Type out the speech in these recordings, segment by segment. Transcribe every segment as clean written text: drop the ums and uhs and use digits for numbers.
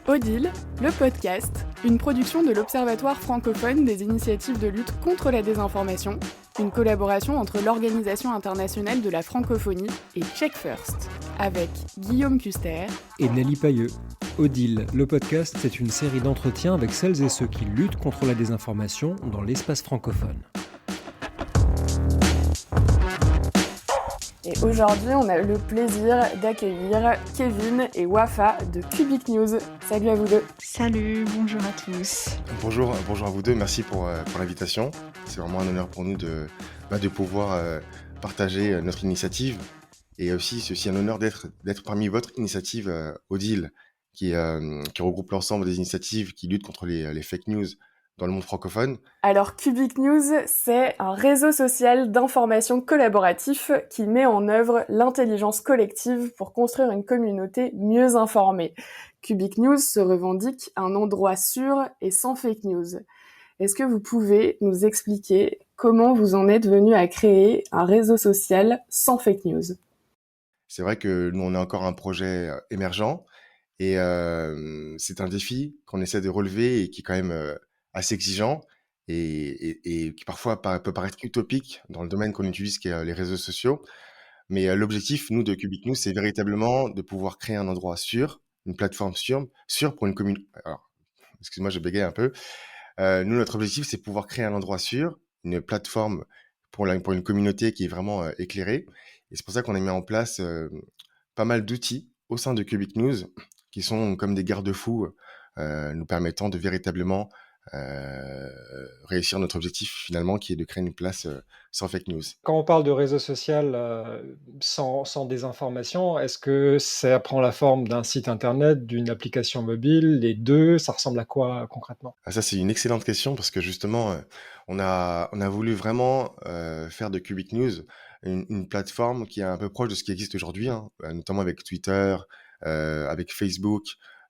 Odile, le podcast, une production de l'Observatoire francophone des initiatives de lutte contre la désinformation, une collaboration entre l'Organisation internationale de la francophonie et Check First, avec Guillaume Custer et Nelly Pailleux. Odile, le podcast, c'est une série d'entretiens avec celles et ceux qui luttent contre la désinformation dans l'espace francophone. Et aujourd'hui, on a le plaisir d'accueillir Kevin et Wafa de Cubic News. Salut à vous deux. Salut, bonjour à tous. Bonjour à vous deux, merci pour l'invitation. C'est vraiment un honneur pour nous de pouvoir partager notre initiative. Et aussi, c'est aussi un honneur d'être parmi votre initiative Odile, qui regroupe l'ensemble des initiatives qui luttent contre les fake news dans le monde francophone. Alors Cubic News, c'est un réseau social d'information collaboratif qui met en œuvre l'intelligence collective pour construire une communauté mieux informée. Cubic News se revendique un endroit sûr et sans fake news. Est-ce que vous pouvez nous expliquer comment vous en êtes venu à créer un réseau social sans fake news ? C'est vrai que nous, on est encore un projet émergent et c'est un défi qu'on essaie de relever et qui est quand même assez exigeant et qui parfois peut paraître utopique dans le domaine qu'on utilise, qui est les réseaux sociaux. Mais l'objectif, nous, de Cubic News, c'est véritablement de pouvoir créer un endroit sûr, une plateforme sûre pour une commune. Alors, excuse-moi, je bégaye un peu. Nous, notre objectif, c'est pouvoir créer un endroit sûr, une plateforme pour une communauté qui est vraiment éclairée. Et c'est pour ça qu'on a mis en place pas mal d'outils au sein de Cubic News qui sont comme des garde-fous nous permettant de véritablement réussir notre objectif finalement, qui est de créer une place sans fake news. Quand on parle de réseau social sans désinformation, est-ce que ça prend la forme d'un site internet, d'une application mobile, les deux? Ça ressemble à quoi concrètement? Ça, c'est une excellente question parce que justement, on a voulu vraiment faire de Cubic News une plateforme qui est un peu proche de ce qui existe aujourd'hui, hein, notamment avec Twitter, avec Facebook,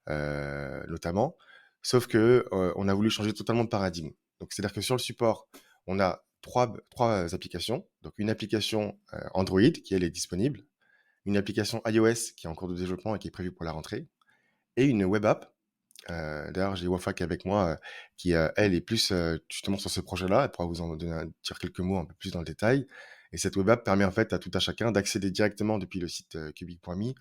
notamment. Sauf que on a voulu changer totalement de paradigme. Donc, c'est-à-dire que sur le support, on a trois applications. Donc, une application Android qui, elle, est disponible, une application iOS qui est en cours de développement et qui est prévue pour la rentrée, et une web app. D'ailleurs, j'ai Wafa qui est avec moi, qui, elle, est plus justement sur ce projet-là. Elle pourra vous en dire quelques mots un peu plus dans le détail. Et cette web app permet en fait à tout un chacun d'accéder directement depuis le site cubic.me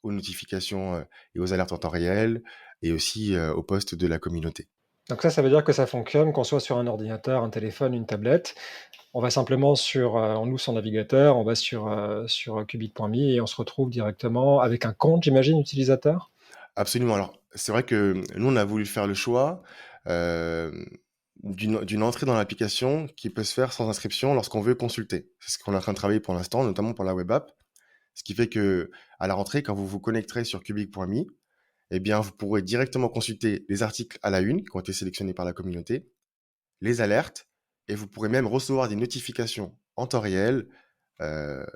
aux notifications et aux alertes en temps réel, et aussi aux posts de la communauté. Donc ça veut dire que ça fonctionne, qu'on soit sur un ordinateur, un téléphone, une tablette. On va simplement on ouvre son navigateur, on va sur cubic.me et on se retrouve directement avec un compte, j'imagine, utilisateur? Absolument. Alors, c'est vrai que nous, on a voulu faire le choix d'une entrée dans l'application qui peut se faire sans inscription lorsqu'on veut consulter. C'est ce qu'on est en train de travailler pour l'instant, notamment pour la web app. Ce qui fait que à la rentrée, quand vous vous connecterez sur cubic.me, eh bien, vous pourrez directement consulter les articles à la une qui ont été sélectionnés par la communauté, les alertes, et vous pourrez même recevoir des notifications en temps réel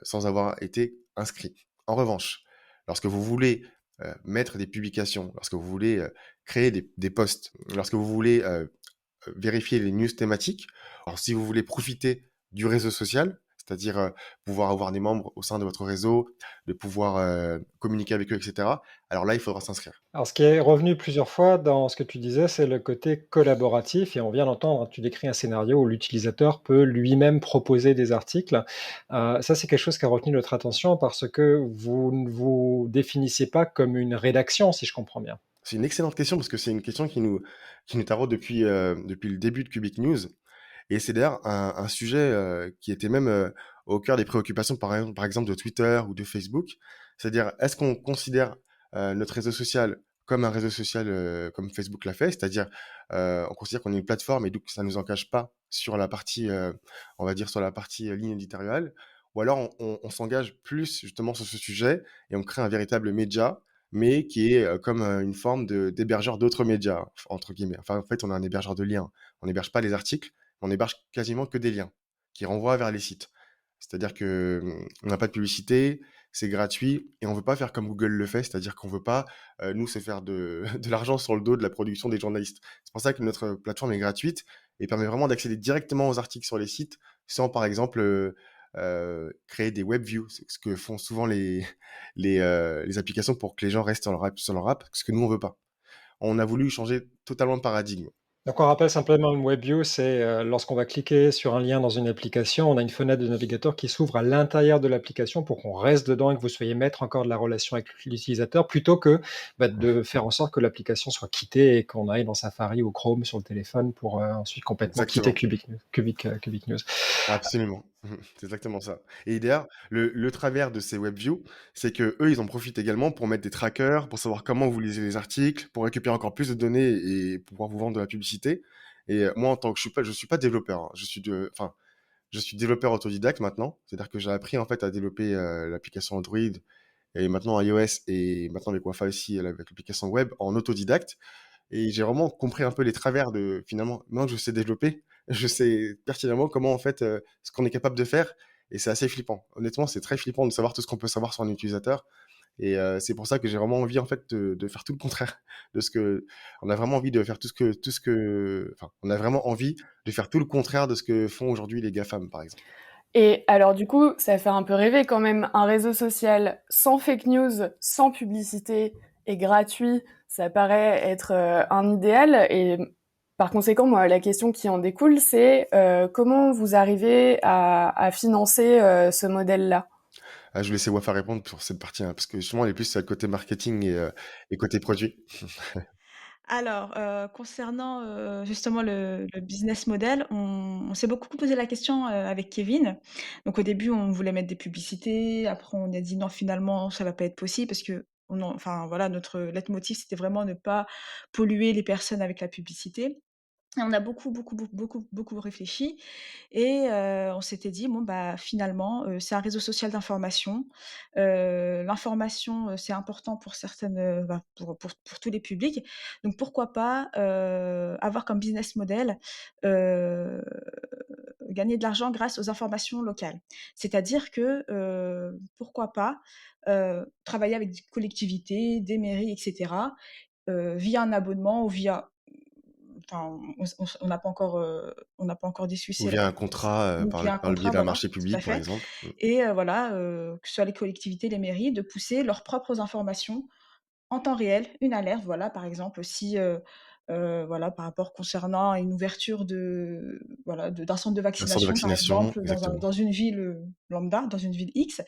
sans avoir été inscrit. En revanche, lorsque vous voulez mettre des publications, lorsque vous voulez créer des posts, lorsque vous voulez vérifier les news thématiques, alors si vous voulez profiter du réseau social, c'est-à-dire pouvoir avoir des membres au sein de votre réseau, de pouvoir communiquer avec eux, etc., alors là, il faudra s'inscrire. Alors, ce qui est revenu plusieurs fois dans ce que tu disais, c'est le côté collaboratif, et on vient d'entendre, tu décris un scénario où l'utilisateur peut lui-même proposer des articles. Ça, c'est quelque chose qui a retenu notre attention parce que vous ne vous définissez pas comme une rédaction, si je comprends bien. C'est une excellente question parce que c'est une question qui nous taraude depuis le début de Cubic News. Et c'est d'ailleurs un sujet qui était même au cœur des préoccupations, par exemple, de Twitter ou de Facebook. C'est-à-dire, est-ce qu'on considère notre réseau social comme un réseau social comme Facebook l'a fait? C'est-à-dire, on considère qu'on est une plateforme et donc ça ne nous engage pas sur la partie, on va dire, sur la partie ligne éditoriale. Ou alors, on s'engage plus justement sur ce sujet et on crée un véritable média, mais qui est comme une forme d'hébergeur d'autres médias, entre guillemets. Enfin, en fait, on est un hébergeur de liens. On n'héberge pas les articles, on héberge quasiment que des liens qui renvoient vers les sites. C'est-à-dire que on n'a pas de publicité, c'est gratuit et on veut pas faire comme Google le fait, c'est-à-dire qu'on veut pas nous se faire de l'argent sur le dos de la production des journalistes. C'est pour ça que notre plateforme est gratuite et permet vraiment d'accéder directement aux articles sur les sites sans par exemple créer des web views, ce que font souvent les applications pour que les gens restent sur leur app, ce que nous, on veut pas. On a voulu changer totalement de paradigme. Donc on rappelle simplement une web view, c'est, lorsqu'on va cliquer sur un lien dans une application, on a une fenêtre de navigateur qui s'ouvre à l'intérieur de l'application pour qu'on reste dedans et que vous soyez maître encore de la relation avec l'utilisateur, plutôt que, de faire en sorte que l'application soit quittée et qu'on aille dans Safari ou Chrome sur le téléphone pour, ensuite complètement quitter Exactement. Cubic News. Absolument. C'est exactement ça. Et d'ailleurs, le travers de ces WebViews, c'est que eux, ils en profitent également pour mettre des trackers, pour savoir comment vous lisez les articles, pour récupérer encore plus de données et pouvoir vous vendre de la publicité. Et moi, en tant que je suis pas développeur, hein. Je suis développeur autodidacte maintenant. C'est-à-dire que j'ai appris en fait à développer l'application Android et maintenant iOS et maintenant avec Wi-Fi aussi avec l'application web en autodidacte. Et j'ai vraiment compris un peu les travers de, finalement, maintenant que je sais développer, je sais pertinemment comment, en fait, ce qu'on est capable de faire. Et c'est assez flippant. Honnêtement, c'est très flippant de savoir tout ce qu'on peut savoir sur un utilisateur. Et c'est pour ça que j'ai vraiment envie, en fait, de faire tout le contraire de ce que, on a vraiment envie de faire enfin, on a vraiment envie de faire tout le contraire de ce que font aujourd'hui les GAFAM, par exemple. Et alors du coup, ça fait un peu rêver quand même, un réseau social sans fake news, sans publicité et gratuit, ça paraît être un idéal. Et par conséquent, moi, la question qui en découle, c'est comment vous arrivez à financer ce modèle-là? Ah, je vais laisser Wafa répondre pour cette partie, hein, parce que justement, elle est plus côté marketing et côté produit. Alors, concernant, justement le business model, on s'est beaucoup posé la question, avec Kevin. Donc au début, on voulait mettre des publicités, après on a dit: «Non, finalement, ça va pas être possible» parce qu'on en enfin voilà, notre leitmotiv, c'était vraiment ne pas polluer les personnes avec la publicité. Et on a beaucoup réfléchi et on s'était dit: «Bon, bah, finalement, c'est un réseau social d'information». L'information, c'est important pour certaines, bah, pour tous les publics. Donc pourquoi pas, avoir comme business model, heu, gagner de l'argent grâce aux informations locales. C'est-à-dire que, pourquoi pas, travailler avec des collectivités, des mairies et cetera, via un abonnement ou via enfin, on n'a pas encore, on n'a pas encore Ou discuté via un contrat donc via un par le biais contrat, d'un voilà, marché tout à public, par fait exemple. et voilà, que ce soit les collectivités, les mairies, de pousser leurs propres informations en temps réel, une alerte, voilà, par exemple, si, voilà, par rapport concernant une ouverture de voilà, d'un centre de Un centre de vaccination, par vaccination, exemple, exactement. dans une ville, lambda, dans une ville X,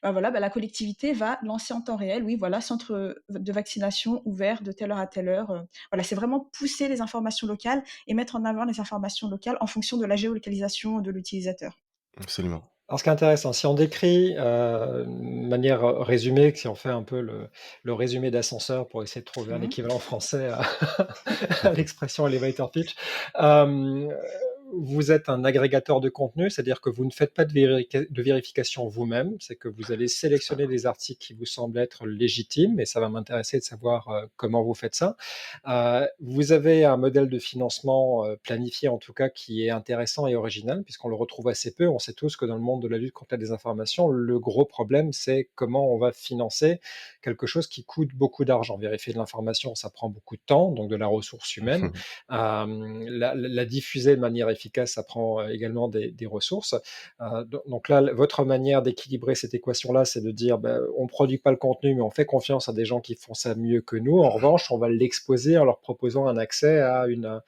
bah, voilà, bah, la collectivité va lancer en temps réel, oui, voilà, centre, de vaccination ouvert de telle heure à telle heure, voilà, c'est vraiment pousser les informations locales et mettre en avant les informations locales en fonction de la géolocalisation de l'utilisateur. Absolument. Alors ce qui est intéressant, si on décrit, de manière, résumée, que si on fait un peu le résumé d'ascenseur pour essayer de trouver un Mmh. équivalent français à à l'expression elevator pitch, hem, vous êtes un agrégateur de contenu, c'est-à-dire que vous ne faites pas de vérification vous-même, c'est que vous allez C'est ça. sélectionner des articles qui vous semblent être légitimes et ça va m'intéresser de savoir, comment vous faites ça. Vous avez un modèle de financement, planifié en tout cas qui est intéressant et original puisqu'on le retrouve assez peu. On sait tous que dans le monde de la lutte contre la désinformation, le gros problème, c'est comment on va financer quelque chose qui coûte beaucoup d'argent. Vérifier de l'information, ça prend beaucoup de temps, donc de la ressource humaine. La diffuser de manière efficace, ça prend, également des ressources. Donc là, votre manière d'équilibrer cette équation-là, c'est de dire, on produit pas le contenu, mais on fait confiance à des gens qui font ça mieux que nous. En revanche, on va l'exposer en leur proposant un accès à une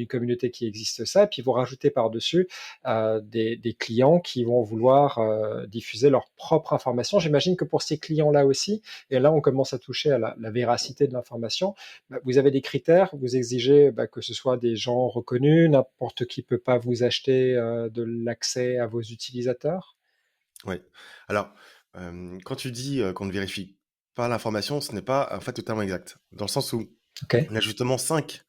communauté qui existe ça. Et puis vous rajoutez par-dessus des clients qui vont vouloir diffuser leur propre information. J'imagine que pour ces clients-là aussi, et là on commence à toucher à la véracité de l'information, vous avez des critères, vous exigez que ce soit des gens reconnus, n'importe qui peut pas vous acheter de l'accès à vos utilisateurs. Ouais. Alors, quand tu dis, qu'on ne vérifie pas l'information, ce n'est pas, en fait, totalement exact. Dans le sens où Ok. on a justement 5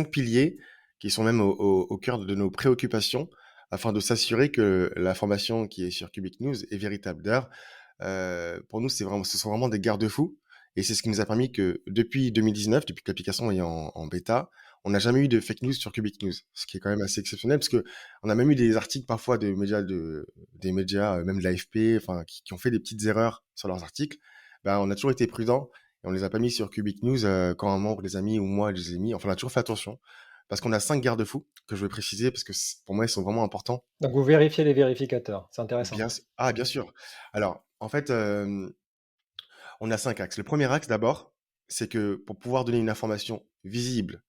piliers qui sont même au cœur de nos préoccupations afin de s'assurer que l'information qui est sur Cubic News est véritable. D'ailleurs, pour nous, ce sont vraiment des garde-fous et c'est ce qui nous a permis que depuis 2019, depuis que l'application est en bêta, on n'a jamais eu de fake news sur Cubic News, ce qui est quand même assez exceptionnel parce que on a même eu des articles parfois des médias, même de l'AFP, enfin, qui ont fait des petites erreurs sur leurs articles. Ben, on a toujours été prudent et on les a pas mis sur Cubic News quand un membre des amis ou moi je les ai mis. Enfin, on a toujours fait attention parce qu'on a 5 garde-fous que je vais préciser parce que pour moi, ils sont vraiment importants. Donc vous vérifiez les vérificateurs, c'est intéressant. Bien sûr. Alors, en fait, on a 5 axes. Le premier axe, d'abord, c'est que pour pouvoir donner une information visible,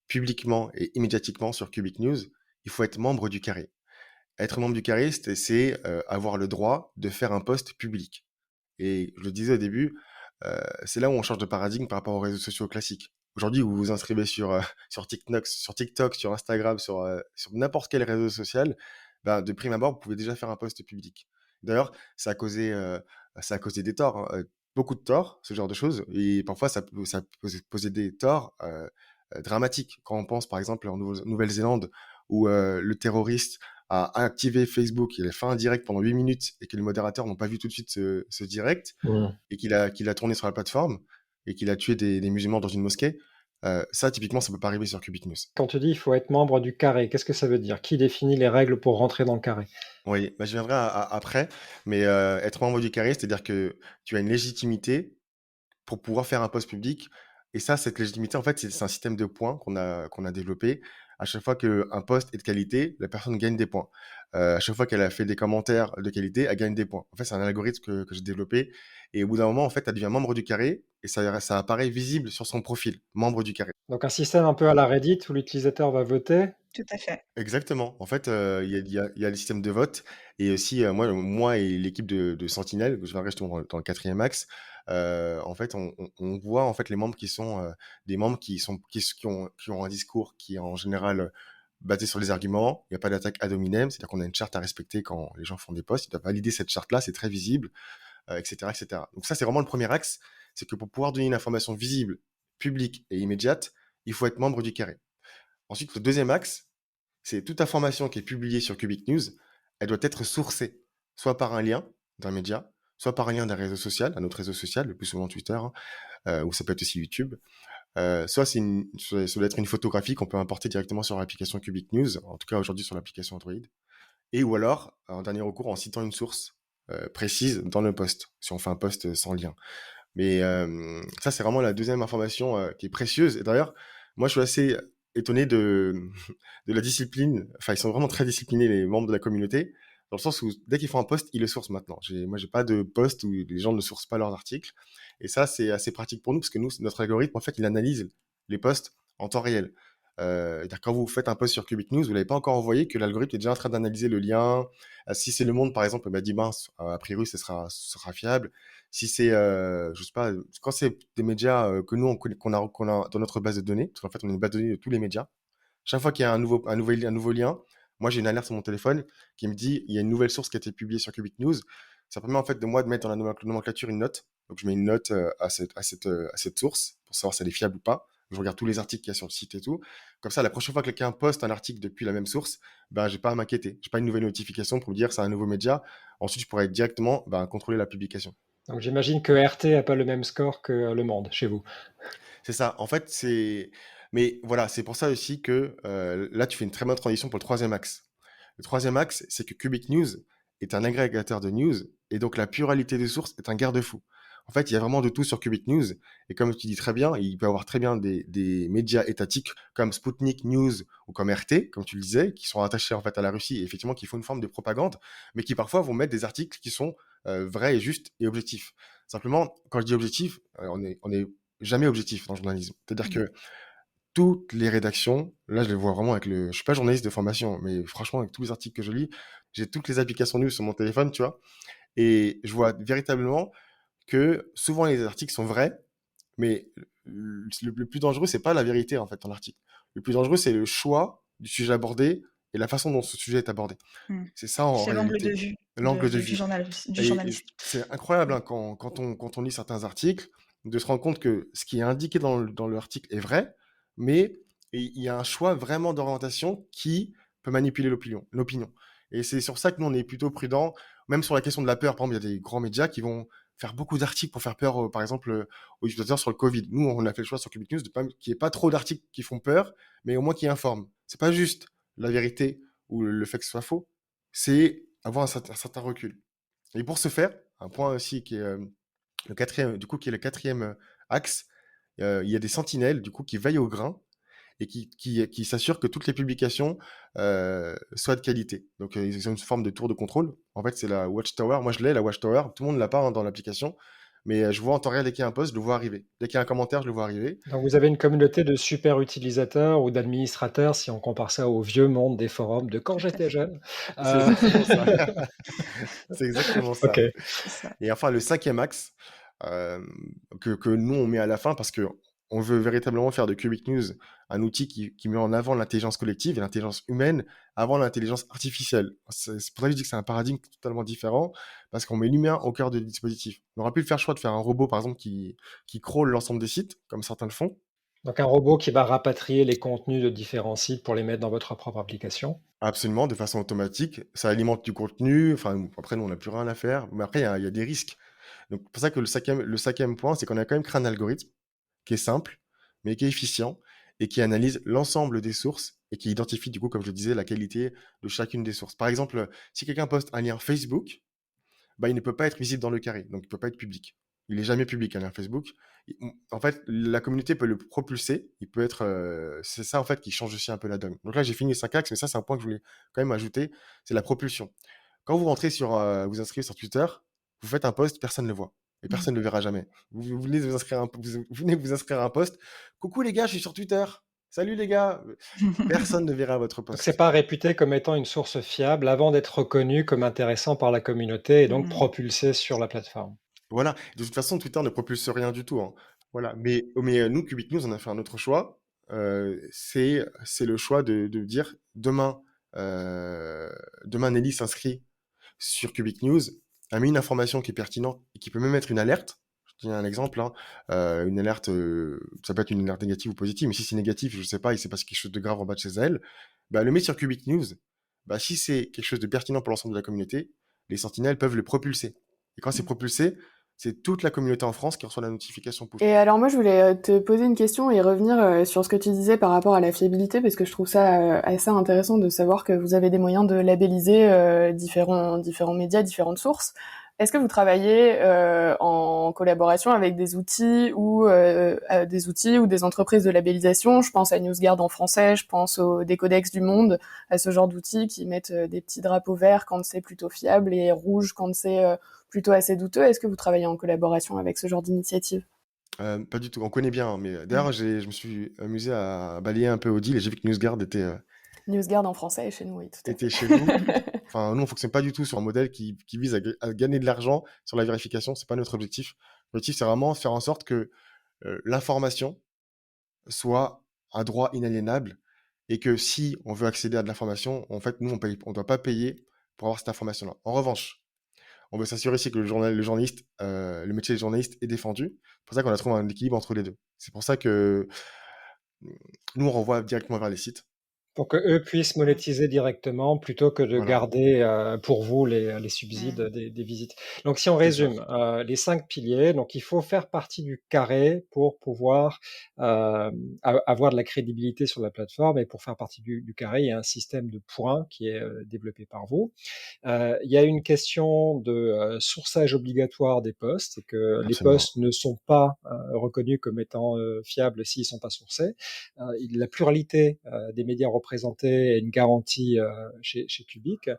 publiquement et immédiatiquement sur Cubic News, il faut être membre du carré. Être membre du carré, c'est avoir le droit de faire un post public. Et je le disais au début, c'est là où on change de paradigme par rapport aux réseaux sociaux classiques. Aujourd'hui, vous vous inscrivez sur TikTok, sur Instagram, sur n'importe quel réseau social, ben, de prime abord, vous pouvez déjà faire un post public. D'ailleurs, ça a causé des torts, hein, beaucoup de torts, ce genre de choses, et parfois ça peut poser des torts dramatiques. Quand on pense par exemple en Nouvelle-Zélande, où le terroriste a activé Facebook, il a fait un direct pendant 8 minutes et que les modérateurs n'ont pas vu tout de suite ce direct, et qu'il a tourné sur la plateforme et qu'il a tué des musulmans dans une mosquée, ça, typiquement, ça peut pas arriver sur Cubic News. Quand tu dis il faut être membre du carré, qu'est-ce que ça veut dire? Qui définit les règles pour rentrer dans le carré? Oui, bah, je viendrai après, mais être membre du carré, c'est-à-dire que tu as une légitimité pour pouvoir faire un post public. Et ça, cette légitimité, en fait, c'est un système de points qu'on a développé. À chaque fois qu'un post est de qualité, la personne gagne des points. À chaque fois qu'elle a fait des commentaires de qualité, elle gagne des points. En fait, c'est un algorithme que j'ai développé. Et au bout d'un moment, en fait, elle devient membre du carré et ça apparaît visible sur son profil, membre du carré. Donc un système un peu à la Reddit où l'utilisateur va voter. Tout à fait. Exactement. En fait, il y a le système de vote et aussi, moi et l'équipe de Sentinelle, je viendrai justement dans le 4e axe, en fait, on voit, en fait, les membres qui sont, des membres qui ont un discours qui est en général, basé sur les arguments. Il y a pas d'attaque ad hominem, c'est-à-dire qu'on a une charte à respecter quand les gens font des posts. Ils doivent valider cette charte-là, c'est très visible, et cetera, et cetera. Donc ça, c'est vraiment le premier axe, c'est que pour pouvoir donner une information visible, publique et immédiate, il faut être membre du carré. Ensuite, le deuxième axe, c'est toute information qui est publiée sur Cubic News, elle doit être sourcée, soit par un lien d'un média, soit par un lien d'un réseau social, un autre réseau social, le plus souvent Twitter, hein, ou ça peut être aussi YouTube. Soit ça doit être une photographie qu'on peut importer directement sur l'application Cubic News, en tout cas aujourd'hui sur l'application Android. Et ou alors, en dernier recours, en citant une source précise dans le post, si on fait un post sans lien. Mais ça, c'est vraiment la deuxième information qui est précieuse. Et d'ailleurs, moi, je suis assez étonné de la discipline. Enfin, ils sont vraiment très disciplinés, les membres de la communauté, dans le sens où dès qu'ils font un post, ils le sourcent maintenant. Moi, j'ai pas de post où les gens ne sourcent pas leurs articles. Et ça, c'est assez pratique pour nous, parce que nous, notre algorithme, en fait, il analyse les posts en temps réel. C'est-à-dire quand vous faites un post sur Cubic News, vous l'avez pas encore envoyé, que l'algorithme est déjà en train d'analyser le lien. Si c'est Le Monde, par exemple, bah, dit mince, a priori, ce sera fiable. Si c'est, je sais pas, quand c'est des médias que nous qu'on a dans notre base de données, parce qu'en fait on a une base de données de tous les médias. Chaque fois qu'il y a un nouveau lien, moi j'ai une alerte sur mon téléphone qui me dit il y a une nouvelle source qui a été publiée sur Cubic News. Ça permet en fait de moi de mettre dans la nomenclature une note. Donc je mets une note à cette source pour savoir si elle est fiable ou pas. Je regarde tous les articles qu'il y a sur le site et tout. Comme ça, la prochaine fois que quelqu'un poste un article depuis la même source, ben j'ai pas à m'inquiéter. J'ai pas une nouvelle notification pour me dire c'est un nouveau média. Ensuite, je pourrais directement contrôler la publication. Donc j'imagine que RT n'a pas le même score que Le Monde chez vous. C'est ça. En fait, c'est. Mais voilà, c'est pour ça aussi que là, tu fais une très bonne transition pour le troisième axe. Le troisième axe, c'est que Cubic News est un agrégateur de news et donc la pluralité des sources est un garde-fou. En fait, il y a vraiment de tout sur Cubic News et comme tu dis très bien, il peut y avoir très bien des médias étatiques comme Sputnik News ou comme RT, comme tu le disais, qui sont attachés en fait à la Russie et effectivement qui font une forme de propagande, mais qui parfois vont mettre des articles qui sont vrais et justes et objectifs. Simplement, quand je dis objectif, on est jamais objectif dans le journalisme. C'est-à-dire que toutes les rédactions, là je les vois vraiment avec le... Je suis pas journaliste de formation, mais franchement avec tous les articles que je lis, j'ai toutes les applications news sur mon téléphone, tu vois, et je vois véritablement que souvent les articles sont vrais, mais le plus dangereux, c'est pas la vérité en fait dans l'article. Le plus dangereux, c'est le choix du sujet abordé et la façon dont ce sujet est abordé. Mmh. C'est ça en C'est l'angle de réalité, vue l'angle de du vue. du Et journaliste. c'est incroyable hein, quand on lit certains articles, de se rendre compte que ce qui est indiqué dans l'article est vrai, mais il y a un choix vraiment d'orientation qui peut manipuler l'opinion. Et c'est sur ça que nous, on est plutôt prudent, même sur la question de la peur. Par exemple, il y a des grands médias qui vont faire beaucoup d'articles pour faire peur, par exemple, aux utilisateurs sur le Covid. Nous, on a fait le choix sur Cubic News qu'il n'y ait pas trop d'articles qui font peur, mais au moins qui informent. C'est pas juste la vérité ou le fait que ce soit faux, c'est avoir un certain recul. Et pour ce faire, un point aussi qui est qui est le quatrième axe, il y a des sentinelles du coup qui veillent au grain et qui s'assure que toutes les publications soient de qualité. Donc, ils ont une forme de tour de contrôle. En fait, c'est la Watchtower. Moi, je l'ai, la Watchtower. Tout le monde ne l'a pas, hein, dans l'application. Mais je vois en temps réel dès qu'il y a un post, je le vois arriver. Dès qu'il y a un commentaire, je le vois arriver. Donc vous avez une communauté de super utilisateurs ou d'administrateurs, si on compare ça au vieux monde des forums de quand j'étais jeune. C'est Euh, exactement ça. C'est exactement Ok. ça. C'est ça. Et enfin, le cinquième axe que nous, on met à la fin parce que on veut véritablement faire de Cubic News un outil qui met en avant l'intelligence collective et l'intelligence humaine avant l'intelligence artificielle. C'est pour ça que je dis que c'est un paradigme totalement différent parce qu'on met l'humain au cœur du dispositif. On aurait pu faire le choix de faire un robot, par exemple, qui crawl l'ensemble des sites, comme certains le font. Donc un robot qui va rapatrier les contenus de différents sites pour les mettre dans votre propre application. Absolument, de façon automatique. Ça alimente du contenu. Enfin, après, nous, on n'a plus rien à faire. Mais après, il y a des risques. Donc, c'est pour ça que le cinquième point, c'est qu'on a quand même créé un algorithme qui est simple, mais qui est efficient et qui analyse l'ensemble des sources et qui identifie, du coup, comme je le disais, la qualité de chacune des sources. Par exemple, si quelqu'un poste un lien Facebook, bah, il ne peut pas être visible dans le carré, donc il ne peut pas être public. Il n'est jamais public, un lien Facebook. En fait, la communauté peut le propulser. Il peut être, c'est ça en fait qui change aussi un peu la donne. Donc là, j'ai fini les 5 axes, mais ça, c'est un point que je voulais quand même ajouter, c'est la propulsion. Quand vous rentrez vous inscrivez sur Twitter, vous faites un post, personne ne le voit. Et Mm. personne ne le verra jamais. Vous venez de vous venez de vous inscrire à un post. Coucou les gars, je suis sur Twitter. Salut les gars. Personne ne verra votre Donc c'est post. pas réputé comme étant une source fiable avant d'être reconnu comme intéressant par la communauté et donc Mm. propulsé sur la plateforme. Voilà. De toute façon, Twitter ne propulse rien du tout, hein. Voilà. Mais nous, Cubic News, on a fait un autre choix. C'est le choix de dire demain Nelly s'inscrit sur Cubic News, a mis une information qui est pertinente et qui peut même être une alerte. Je donne un exemple, hein. Une alerte, ça peut être une alerte négative ou positive, mais si c'est négatif, je sais pas, il s'est passé quelque chose de grave en bas de chez elle, bah, le met sur Cubic News. Bah, si c'est quelque chose de pertinent pour l'ensemble de la communauté, les sentinelles peuvent le propulser. Et quand c'est Mm. propulsé, c'est toute la communauté en France qui reçoit la notification push. Et alors moi je voulais te poser une question et revenir sur ce que tu disais par rapport à la fiabilité parce que je trouve ça assez intéressant de savoir que vous avez des moyens de labelliser différents médias, différentes sources. Est-ce que vous travaillez en collaboration avec des outils ou des entreprises de labellisation? Je pense à NewsGuard en français, je pense au Décodex du Monde, à ce genre d'outils qui mettent des petits drapeaux verts quand c'est plutôt fiable et rouges quand c'est plutôt assez douteux. Est-ce que vous travaillez en collaboration avec ce genre d'initiative? Pas du tout, on connaît bien, hein, mais Mm. d'ailleurs, je me suis amusé à balayer un peu Odile et j'ai vu que NewsGuard NewsGuard en français et chez nous, oui, tout à était fait. chez vous. Enfin, nous, on fonctionne pas du tout sur un modèle qui vise à gagner de l'argent sur la vérification. C'est pas notre objectif. L'objectif, c'est vraiment faire en sorte que l'information soit un droit inaliénable et que si on veut accéder à de l'information, en fait, nous, on doit pas payer pour avoir cette information-là. En revanche, on veut s'assurer aussi que le journaliste, le métier de journaliste est défendu. C'est pour ça qu'on a trouvé un équilibre entre les deux. C'est pour ça que nous, on renvoie directement vers les sites. Pour que eux puissent monétiser directement plutôt que de Voilà, garder pour vous les subsides Mm. des visites. Donc si on c'est ça. résume, les 5 piliers, donc il faut faire partie du carré pour pouvoir avoir de la crédibilité sur la plateforme et pour faire partie du carré, il y a un système de points qui est développé par vous. Il y a une question de sourçage obligatoire des posts, et que les Absolument. posts ne sont pas reconnus comme étant fiables s'ils ne sont pas sourcés. La pluralité des médias représentés est une garantie chez Cubic.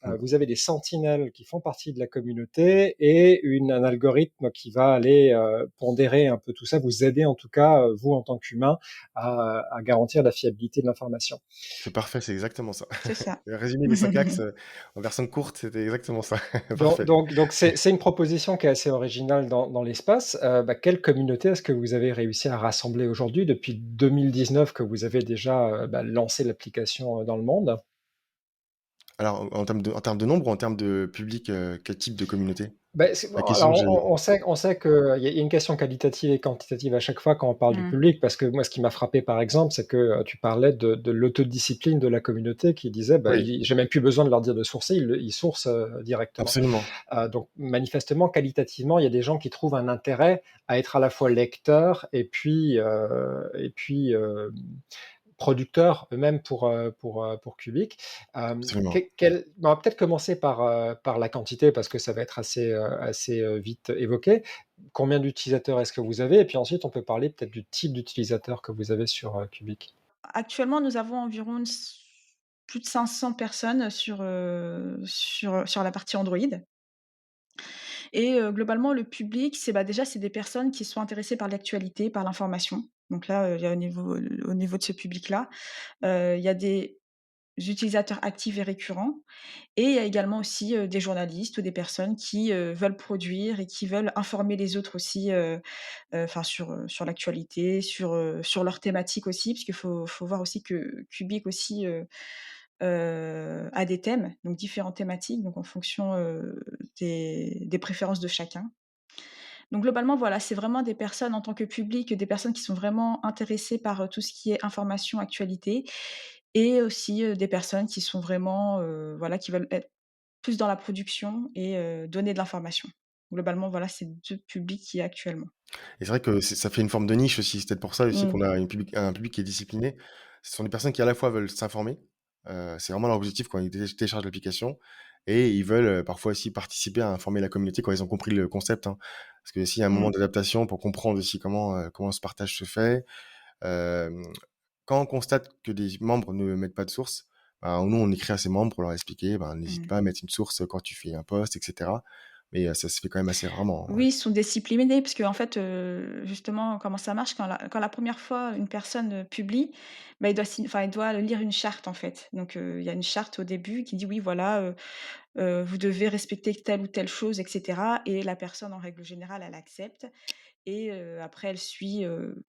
Mm. Vous avez des sentinelles qui font partie de la communauté et un algorithme qui va aller pondérer un peu tout ça, vous aider en tout cas, vous en tant qu'humain, à garantir la fiabilité de l'information. C'est parfait, c'est exactement ça. C'est ça. Résumer les 5 axes en version courte, c'était exactement ça. Donc, Parfait. donc, donc c'est une proposition qui est assez originale dans l'espace. Quelle communauté est-ce que vous avez réussi à rassembler aujourd'hui depuis 2019 que vous avez déjà lancé l'application dans le monde? Alors, en termes de nombre ou en termes de public, quel type de communauté? La question Alors, que j'ai eue. on sait qu'il y a une question qualitative et quantitative à chaque fois quand on parle du Mm. public, parce que moi, ce qui m'a frappé, par exemple, c'est que tu parlais de l'autodiscipline de la communauté qui disait, Oui, j'ai même plus besoin de leur dire de sourcer, ils sourcent directement. absolument. Donc, manifestement, qualitativement, il y a des gens qui trouvent un intérêt à être à la fois lecteurs et puis producteurs eux-mêmes pour Cubic. Absolument. On va peut-être commencer par la quantité parce que ça va être assez vite évoqué. Combien d'utilisateurs est-ce que vous avez? Et puis ensuite, on peut parler peut-être du type d'utilisateur que vous avez sur Cubic. actuellement, nous avons environ plus de 500 personnes sur la partie Android et globalement, le public, déjà, c'est des personnes qui sont intéressées par l'actualité, par l'information. Donc là, il y a au niveau de ce public-là, il y a des utilisateurs actifs et récurrents et il y a également aussi, des journalistes ou des personnes qui, veulent produire et qui veulent informer les autres aussi, enfin sur l'actualité, sur leurs thématiques aussi, puisqu'il faut voir aussi que Cubic aussi, a des thèmes, donc différentes thématiques, donc en fonction, des préférences de chacun. Donc globalement, voilà, c'est vraiment des personnes en tant que public, des personnes qui sont vraiment intéressées par, tout ce qui est information, actualité et aussi, des personnes qui sont vraiment, voilà, qui veulent être plus dans la production et donner de l'information. Globalement, voilà, c'est 2 publics qu'il y a actuellement. Et c'est vrai que ça fait une forme de niche aussi. C'est peut-être pour ça aussi Mmh. qu'on a un public qui est discipliné. Ce sont des personnes qui à la fois veulent s'informer, c'est vraiment leur objectif quand ils téléchargent l'application et ils veulent, parfois aussi participer à informer la communauté quand ils ont compris le concept, hein. Parce que s'il y a un moment Mmh. d'adaptation pour comprendre aussi comment ce partage se fait, hem, quand on constate que des membres ne mettent pas de source, ben, nous on écrit à ces membres pour leur expliquer, ben, n'hésite Mmh. pas à mettre une source quand tu fais un post et cetera. Mais, ça se fait quand même assez rarement, ouais. Oui, ils sont disciplinés parce qu'en fait, justement, comment ça marche quand la première fois une personne, publie, bah, il doit lire une charte, en fait. Donc, il y a une charte au début qui dit: «Oui, voilà, vous devez respecter telle ou telle chose» et cetera et la personne, en règle générale, elle accepte et après elle suit,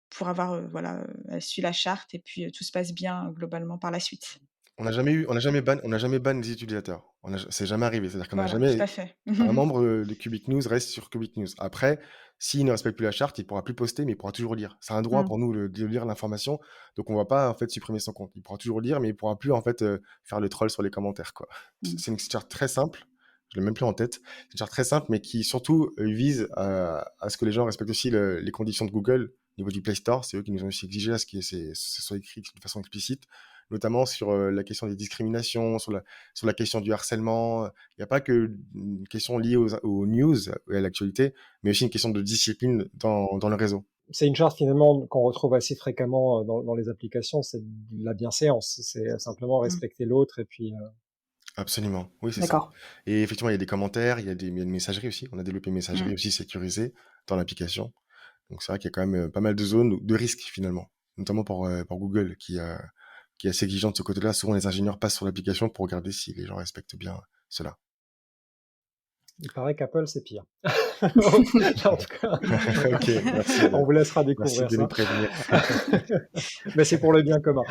pour avoir, voilà, elle suit la charte et puis, tout se passe bien, globalement par la suite. On n'a jamais ban les utilisateurs. C'est jamais arrivé. C'est-à-dire qu'on n'a Voilà, tout jamais à fait. un membre, de Cubic News reste sur Cubic News. Après, s'il ne respecte plus la charte, il pourra plus poster, mais il pourra toujours lire. C'est un droit Mmh. pour nous de lire l'information, donc on va pas, en fait, supprimer son compte. Il pourra toujours lire, mais il pourra plus, en fait, faire le troll sur les commentaires, quoi. Mmh. C'est une charte très simple, je l'ai même plus en tête. C'est une charte très simple, mais qui surtout, vise à ce que les gens respectent aussi les conditions de Google au niveau du Play Store. C'est eux qui nous ont aussi exigé à ce que ce soit écrit de façon explicite, notamment sur, la question des discriminations, sur la question du harcèlement. Il n'y a pas que une question liée aux news et à l'actualité, mais aussi une question de discipline dans le réseau. C'est une charte finalement qu'on retrouve assez fréquemment dans les applications, c'est de la bienséance, c'est simplement Mmh. respecter l'autre et puis Absolument, oui, c'est ça. D'accord. Et effectivement, il y a des commentaires, il y a une messagerie aussi. On a développé une messagerie Mmh. aussi sécurisée dans l'application. Donc c'est vrai qu'il y a quand même, pas mal de zones de risque finalement, notamment pour Google qui est assez exigeant de ce côté-là. Souvent, les ingénieurs passent sur l'application pour regarder si les gens respectent bien cela. il paraît qu'Apple c'est pire. En tout cas, OK, on vous laissera merci découvrir de nous ça. prévenir. Mais c'est pour le bien commun.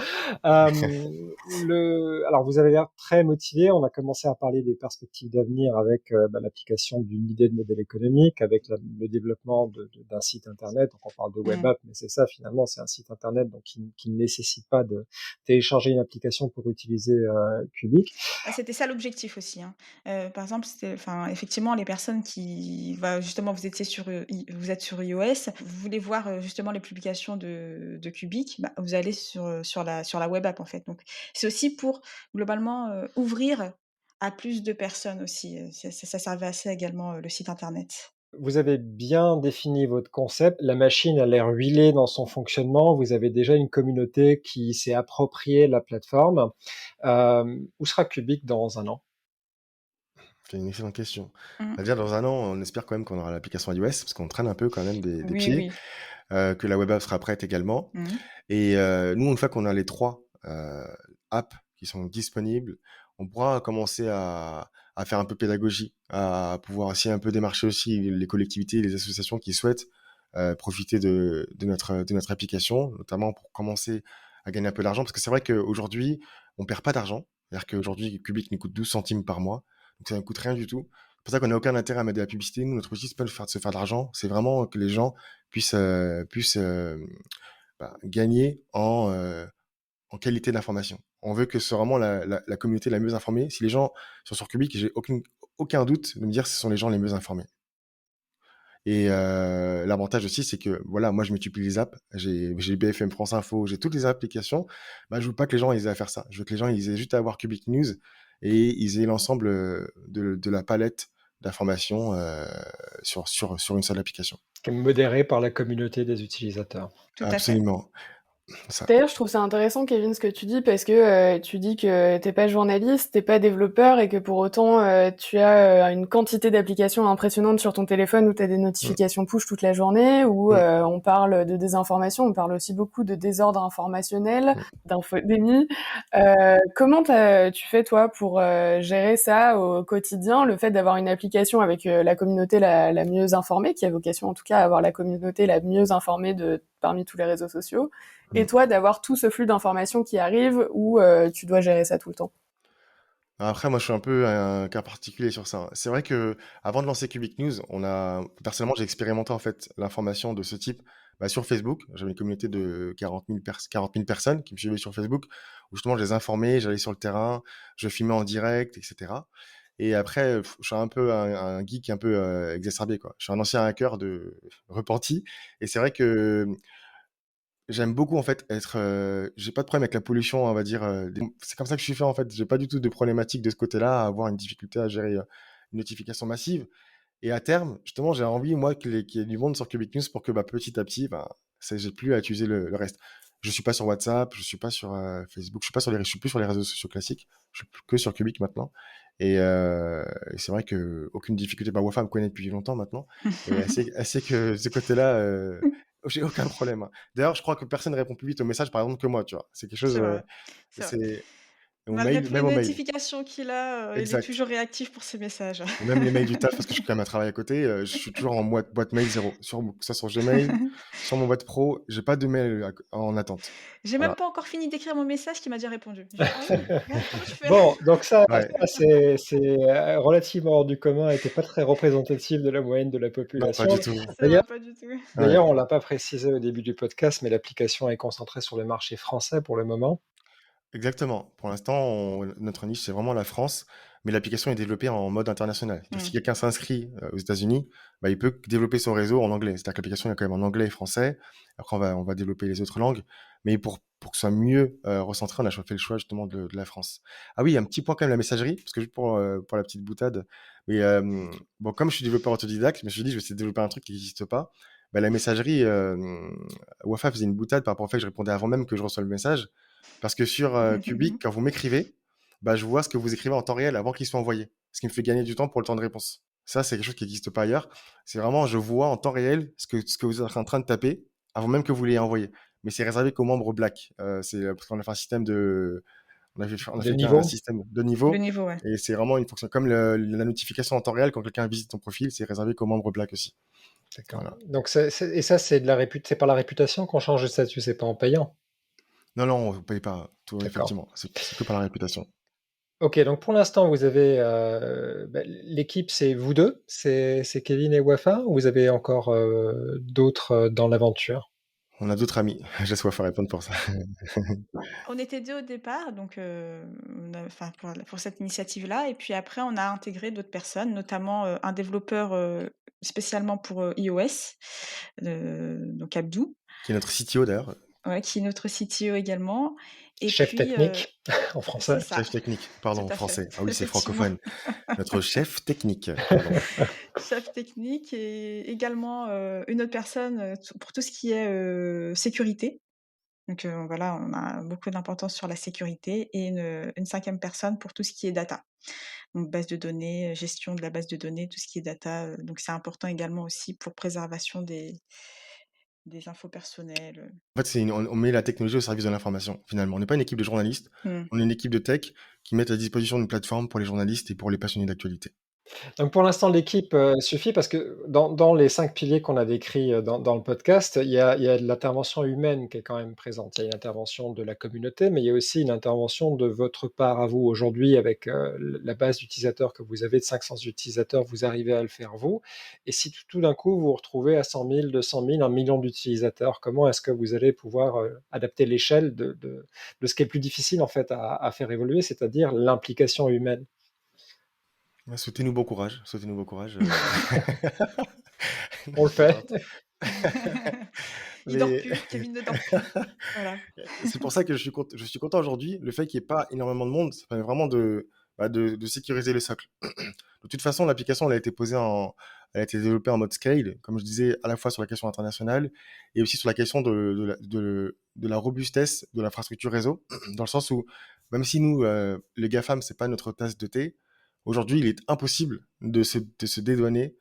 Alors vous avez l'air très motivé. On a commencé à parler des perspectives d'avenir avec l'application d'une idée de modèle économique, avec le développement d'un site internet. Donc on parle de web Mmh. app, mais c'est ça finalement, c'est un site internet donc qui ne nécessite pas de télécharger une application pour utiliser Cubic. Ah, c'était ça l'objectif aussi, hein. Par exemple, effectivement, les personnes justement, vous êtes sur iOS, vous voulez voir, justement les publications de Cubic, bah, vous allez sur la web app, en fait. Donc c'est aussi pour globalement, ouvrir à plus de personnes aussi, ça servait à ça également, le site internet. Vous avez bien défini votre concept. La machine a l'air huilée dans son fonctionnement. Vous avez déjà une communauté qui s'est appropriée la plateforme. Où sera Cubic dans un an? C'est une excellente question. Mmh. C'est-à-dire dans un an, on espère quand même qu'on aura l'application iOS, parce qu'on traîne un peu quand même des Oui, pieds, oui. que la web app sera prête également. Mmh. Et nous, une fois qu'on a les 3 apps qui sont disponibles, on pourra commencer à faire un peu pédagogie, à pouvoir aussi un peu démarcher aussi les collectivités et les associations qui souhaitent, profiter de notre application, notamment pour commencer à gagner un peu d'argent. Parce que c'est vrai qu'aujourd'hui, on perd pas d'argent. C'est-à-dire qu'aujourd'hui, Cubic nous coûte 12 centimes par mois, donc ça ne coûte rien du tout. C'est pour ça qu'on n'a aucun intérêt à mettre de la publicité. Nous, notre objectif, c'est pas de se faire de l'argent, c'est vraiment que les gens puissent, gagner en qualité d'information. On veut que ce soit vraiment la communauté la mieux informée. Si les gens sont sur Cubic, j'ai aucun doute de me dire que ce sont les gens les mieux informés. Et l'avantage aussi, c'est que voilà, moi je multiplie les apps, j'ai BFM France Info, j'ai toutes les applications. Bah, je veux pas que les gens ils aient à faire ça. Je veux que les gens ils aient juste à avoir Cubic News et ils aient l'ensemble de la palette d'informations sur une seule application. Qui est modérée par la communauté des utilisateurs. Tout à fait. Absolument. Ça. D'ailleurs, je trouve ça intéressant, Kevin, ce que tu dis, parce que tu dis que t'es pas journaliste, t'es pas développeur, et que pour autant, tu as une quantité d'applications impressionnantes sur ton téléphone où t'as des Mm, notifications push toute la journée, où mm, on parle de désinformation, on parle aussi beaucoup de désordre informationnel, mm. d'infodémie. Comment tu fais, toi, pour gérer ça au quotidien, le fait d'avoir une application avec la communauté la mieux informée, qui a vocation en tout cas à avoir la communauté la mieux informée parmi tous les réseaux sociaux, et Mm. toi d'avoir tout ce flux d'informations qui arrive où tu dois gérer ça tout le temps. Après, moi, je suis un peu un cas particulier sur ça. C'est vrai que avant de lancer Cubic News, personnellement, j'ai expérimenté en fait l'information de ce type sur Facebook. J'avais une communauté de 40 000 personnes qui me suivaient sur Facebook, où justement, je les informais, j'allais sur le terrain, je filmais en direct, etc. Et après, je suis un peu un geek un peu exacerbé, quoi. Je suis un ancien hacker de repenti, et c'est vrai que j'aime beaucoup en fait être. J'ai pas de problème avec la pollution, on va dire. C'est comme ça que je suis fait en fait. J'ai pas du tout de problématique de ce côté-là, à avoir une difficulté à gérer une notification massive. Et à terme, justement, j'ai envie moi qu'il y ait du monde sur Cubic News pour que petit à petit, j'ai plus à utiliser le reste. Je suis pas sur WhatsApp, je suis pas sur Facebook, je suis plus sur les réseaux sociaux classiques. Je suis que sur Cubic maintenant. Et c'est vrai que aucune difficulté. Wafa me connaît depuis longtemps maintenant, et elle sait que ce côté-là. J'ai aucun problème, hein. D'ailleurs, je crois que personne ne répond plus vite aux messages, par exemple, que moi, tu vois. C'est quelque chose, C'est vrai, c'est vrai. c'est au Malgré mail, tous les même au mail. notifications qu'il a, il est Exact. toujours réactif pour ses messages. Et même les mails du taf, parce que je suis quand même à travail à côté, je suis toujours en boîte mail zéro. Que ce soit sur Gmail, sur mon boîte pro, j'ai pas de mail en attente. J'ai même Voilà. pas encore fini d'écrire mon message qu'il m'a déjà répondu. Je dis: «Ah oui, regarde comment tu fais?» Bon, donc Ouais. ça c'est relativement hors du commun et tu pas très représentatif de la moyenne de la Non, pas population. du tout. C'est D'ailleurs vrai, pas du tout. Ouais. on l'a pas précisé au début du podcast, mais l'application est concentrée sur le marché français pour le moment. Exactement. Pour l'instant, notre niche, c'est vraiment la France, mais l'application est développée en mode international. C'est-à-dire, si Mmh. quelqu'un s'inscrit aux États-Unis, il peut développer son réseau en anglais. C'est-à-dire que l'application est quand même en anglais et français. Après, on va développer les autres langues. Mais pour que ce soit mieux recentré, on a fait le choix justement de la France. Ah oui, un petit point quand même, la messagerie, parce que juste pour la petite boutade. Mais bon, comme je suis développeur autodidacte, je me suis dit, je vais essayer de développer un truc qui n'existe pas. La messagerie, Wafa faisait une boutade par rapport au fait que je répondais avant même que je reçoive le message. Parce que sur Cubic, quand vous m'écrivez, je vois ce que vous écrivez en temps réel avant qu'il soit envoyé. Ce qui me fait gagner du temps pour le temps de réponse. Ça, c'est quelque chose qui n'existe pas ailleurs. C'est vraiment, je vois en temps réel ce que vous êtes en train de taper avant même que vous l'ayez envoyé. Mais c'est réservé qu'aux membres Black. Parce qu'on a fait un système on a De fait un niveau? système de Le niveau. niveau, ouais. Et c'est vraiment une fonction. Comme la notification en temps réel, quand quelqu'un visite ton profil, c'est réservé qu'aux membres Black aussi. D'accord. Voilà. Donc et ça, c'est par la réputation qu'on change de statut, c'est pas en payant? Non, non, vous ne payez pas tout, D'accord. effectivement. C'est que par la réputation. OK, donc pour l'instant, vous avez, l'équipe, c'est vous 2, c'est Kevin et Wafa, ou vous avez encore, d'autres, dans l'aventure? On a d'autres amis. Je laisse Wafa répondre pour ça. On était 2 au départ, donc on a enfin pour cette initiative-là et puis après on a intégré d'autres personnes, notamment, un développeur, spécialement pour, iOS, donc Abdou, Qui est notre CTO d'ailleurs, ouais, qui est notre CTO également et Chef puis, technique, en c'est français. ça, chef technique, tout pardon, à fait, français. Ah oui, c'est effectivement. francophone. Notre chef technique, pardon. Chef technique et également, une autre personne, pour tout ce qui est, sécurité. Donc, voilà, on a beaucoup d'importance sur la sécurité et une 5e personne pour tout ce qui est data. Donc base de données, gestion de la base de données, tout ce qui est data, donc c'est important également aussi pour préservation des infos personnelles, En fait, on met la technologie au service de l'information, finalement. On n'est pas une équipe de journalistes, Mmh. on est une équipe de tech qui met à disposition une plateforme pour les journalistes et pour les passionnés d'actualité. Donc pour l'instant, l'équipe, suffit parce que dans les 5 piliers qu'on a décrits, dans le podcast, il y a de l'intervention humaine qui est quand même présente. Il y a une intervention de la communauté, mais il y a aussi une intervention de votre part à vous. Aujourd'hui, avec, la base d'utilisateurs que vous avez de 500 utilisateurs, vous arrivez à le faire vous. Et si tout d'un coup, vous vous retrouvez à 100 000, 200 000, 1 million d'utilisateurs, comment est-ce que vous allez pouvoir, adapter l'échelle de ce qui est le plus difficile en fait à faire évoluer, c'est-à-dire l'implication humaine? Souhaitez-nous bon courage, souhaitez-nous bon courage. On le Je fait. plaisante. Il dort Mais plus, Kevin ne dort plus. Voilà. c'est pour ça que je suis content aujourd'hui. Le fait qu'il n'y ait pas énormément de monde, ça permet vraiment de sécuriser le socle. De toute façon, l'application elle a été posée elle a été développée en mode scale, comme je disais, à la fois sur la question internationale et aussi sur la question de la robustesse de l'infrastructure réseau, dans le sens où, même si nous, les GAFAM, c'est pas notre tasse de thé, aujourd'hui, il est impossible de se dédouaner,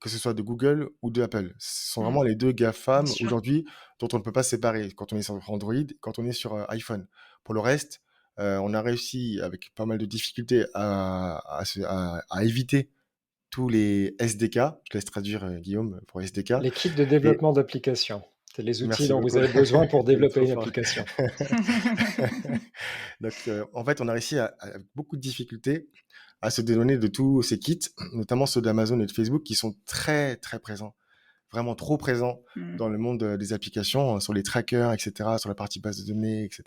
que ce soit de Google ou de Apple. Ce sont Mmh, vraiment les deux bien GAFAM sûr. aujourd'hui dont on ne peut pas se séparer quand on est sur Android, quand on est sur iPhone. Pour le reste, on a réussi avec pas mal de difficultés à éviter tous les SDK. Je te laisse traduire, Guillaume, pour SDK. Les kits de Et développement d'applications. C'est les outils merci dont vous beaucoup. avez besoin pour développer Trop une fort. application. Donc, en fait, on a réussi avec beaucoup de difficultés à se dédouaner de tous ces kits, notamment ceux d'Amazon et de Facebook, qui sont très, très présents, vraiment trop présents Mmh. dans le monde des applications, sur les trackers, etc., sur la partie base de données, etc.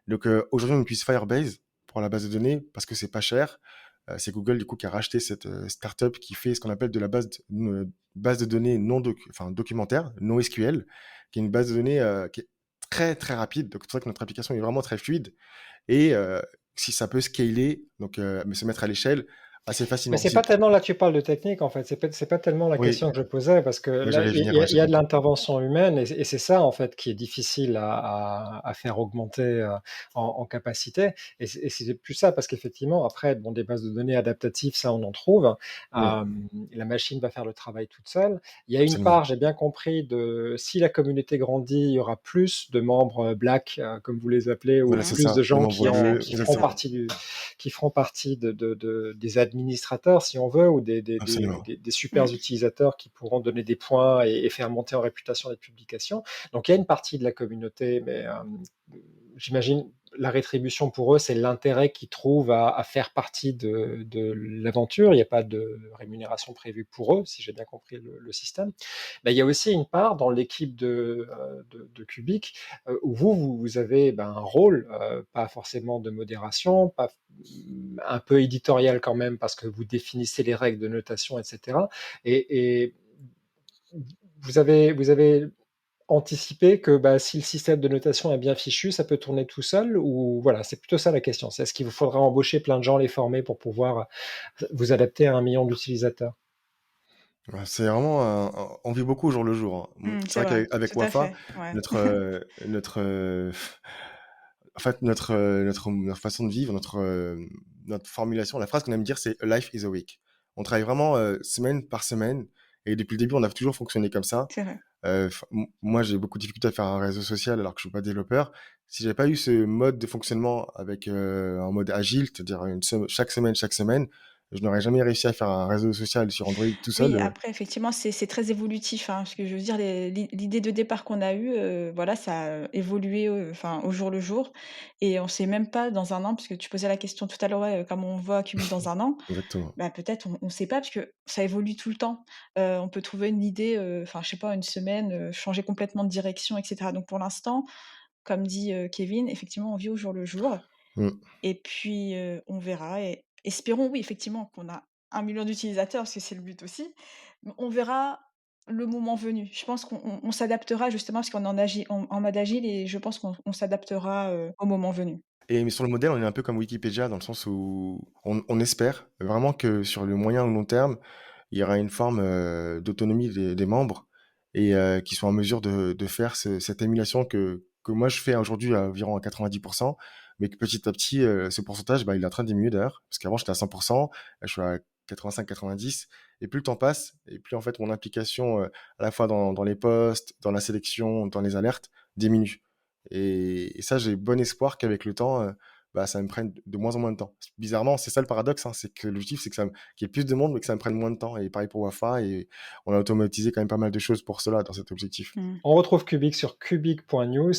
Donc aujourd'hui, on utilise Firebase pour la base de données parce que c'est pas cher. C'est Google du coup qui a racheté cette startup qui fait ce qu'on appelle de la base de données enfin, documentaire, NoSQL, qui est une base de données qui est très très rapide. Donc c'est vrai que notre application est vraiment très fluide et si ça peut scaler, donc se mettre à l'échelle assez Mais facilement. c'est pas tellement là, tu parles de technique en fait, c'est pas tellement la Oui, question que je posais parce que oui, là, j'allais venir, ouais, il j'ai y a de compris. l'intervention humaine et c'est ça en fait qui est difficile à faire augmenter en capacité. Et c'est plus ça parce qu'effectivement, après, bon, des bases de données adaptatives, ça on en trouve. Mm, Euh, la machine va faire le travail toute seule. Il y a une absolument. part, j'ai bien compris, de si la communauté grandit, il y aura plus de membres black, comme vous les appelez, ou Voilà, c'est Mmh. plus ça, de le gens membre Tout à fait, bleu, qui c'est feront ça. exactement. partie qui feront partie des administrateurs, si on veut, ou Absolument. des super Mmh. utilisateurs qui pourront donner des points et faire monter en réputation les publications. Donc il y a une partie de la communauté, mais j'imagine la rétribution pour eux, c'est l'intérêt qu'ils trouvent à faire partie de l'aventure. Il n'y a pas de rémunération prévue pour eux, si j'ai bien compris le système. Mais il y a aussi une part dans l'équipe de Cubic où vous avez un rôle, pas forcément de modération, pas un peu éditorial quand même, parce que vous définissez les règles de notation, etc. Et vous avez anticipé que si le système de notation est bien fichu, ça peut tourner tout seul, ou voilà, c'est plutôt ça la question. C'est est-ce qu'il vous faudra embaucher plein de gens, les former pour pouvoir vous adapter à 1 million d'utilisateurs? Ouais, c'est vraiment on vit beaucoup au jour le jour, hein. Mmh, C'est c'est vrai vrai, qu'avec tout à Wafa, fait, ouais. notre, en fait, notre façon de vivre, notre formulation, la phrase qu'on aime dire, c'est "A life is a week". On travaille vraiment, semaine par semaine et depuis le début, on a toujours fonctionné comme ça. C'est vrai. Moi, j'ai beaucoup de difficultés à faire un réseau social alors que je suis pas développeur. Si j'avais pas eu ce mode de fonctionnement avec, un mode agile, c'est-à-dire chaque semaine, je n'aurais jamais réussi à faire un réseau social sur Android tout seul, Oui, après effectivement, c'est très évolutif, hein. Ce que je veux dire, l'idée de départ qu'on a eue, voilà, ça a évolué, enfin, au jour le jour et on sait même pas dans un an, parce que tu posais la question tout à l'heure, ouais, comment on voit Cubic dans un an? exactement. Bah, peut-être on sait pas parce que ça évolue tout le temps. On peut trouver une idée, enfin, je sais pas, une semaine, changer complètement de direction et cetera. Donc pour l'instant, comme dit, Kevin, effectivement, on vit au jour le jour Mmh. et puis, on verra et espérons, oui, effectivement, qu'on a 1 million d'utilisateurs parce que c'est le but aussi. Mais on verra le moment venu. Je pense qu'on s'adaptera justement parce qu'on est en mode agile et je pense qu'on s'adaptera, au moment venu. Et mais sur le modèle, on est un peu comme Wikipédia dans le sens où on espère vraiment que sur le moyen ou long terme, il y aura une forme, d'autonomie des membres et qui sont en mesure de faire cette émulation que moi je fais aujourd'hui à environ à 90, mais que petit à petit, ce pourcentage, il est en train de diminuer d'ailleurs, parce qu'avant j'étais à 100, là je suis à 85-90 et plus le temps passe et plus en fait mon implication, à la fois dans les posts, dans la sélection, dans les alertes diminue. Et ça, j'ai bon espoir qu'avec le temps, ça me prenne de moins en moins de temps. Bizarrement, c'est ça le paradoxe, hein, c'est que l'objectif, c'est que qu'il y ait plus de monde, mais que ça me prenne moins de temps. Et pareil pour Wafa, et on a automatisé quand même pas mal de choses pour cela dans cet objectif. Mmh. On retrouve Cubic sur cubic.news,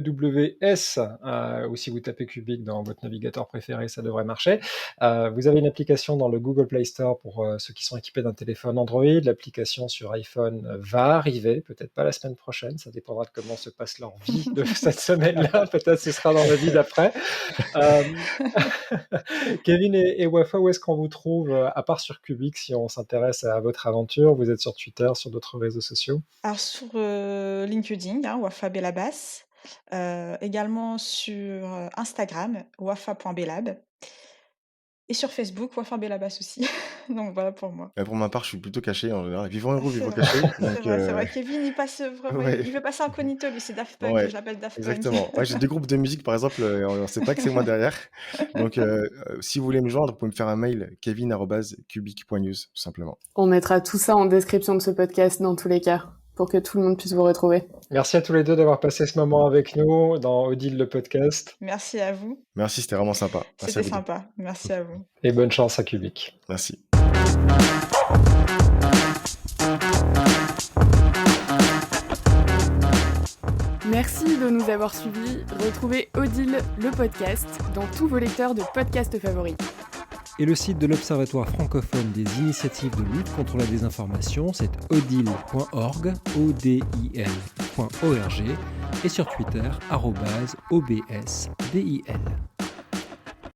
kubiq.news, ou si vous tapez Cubic dans votre navigateur préféré, ça devrait marcher. Vous avez une application dans le Google Play Store pour ceux qui sont équipés d'un téléphone Android. L'application sur iPhone va arriver, peut-être pas la semaine prochaine, ça dépendra de comment se passe leur vie de cette semaine-là, peut-être ce sera dans la vie d'après. Euh, Kevin et Wafa, où est-ce qu'on vous trouve, à part sur Cubic, si on s'intéresse à votre aventure? Vous êtes sur Twitter, sur d'autres réseaux sociaux? Alors sur, LinkedIn, hein, Wafa Belabas, également sur, Instagram, wafa.belab et sur Facebook, Wafa Belabas aussi. Donc voilà pour moi. Pour ma part, je suis plutôt caché en général. Vivant heureux, C'est vivant vrai, caché. c'est Donc, vrai, c'est vrai. Kevin, il passe vraiment, ouais. il veut passer incognito, lui, c'est Daft Punk, Ouais, je l'appelle Daft Punk. exactement. Ouais, j'ai 2 groupes de musique, par exemple, on ne sait pas que c'est moi derrière. Donc, si vous voulez me joindre, vous pouvez me faire un mail, kevin@cubic.news, tout simplement. On mettra tout ça en description de ce podcast dans tous les cas, pour que tout le monde puisse vous retrouver. Merci à tous les deux d'avoir passé ce moment avec nous dans Odile le podcast. Merci à vous. Merci, c'était vraiment sympa. Merci à C'était vous 2. sympa. Merci à vous. Et bonne chance à Cubic. Merci. Merci de nous avoir suivis. Retrouvez Odile le podcast dans tous vos lecteurs de podcasts favoris. Et le site de l'Observatoire francophone des initiatives de lutte contre la désinformation, c'est odile.org, odil.org, et sur Twitter, @obsdil.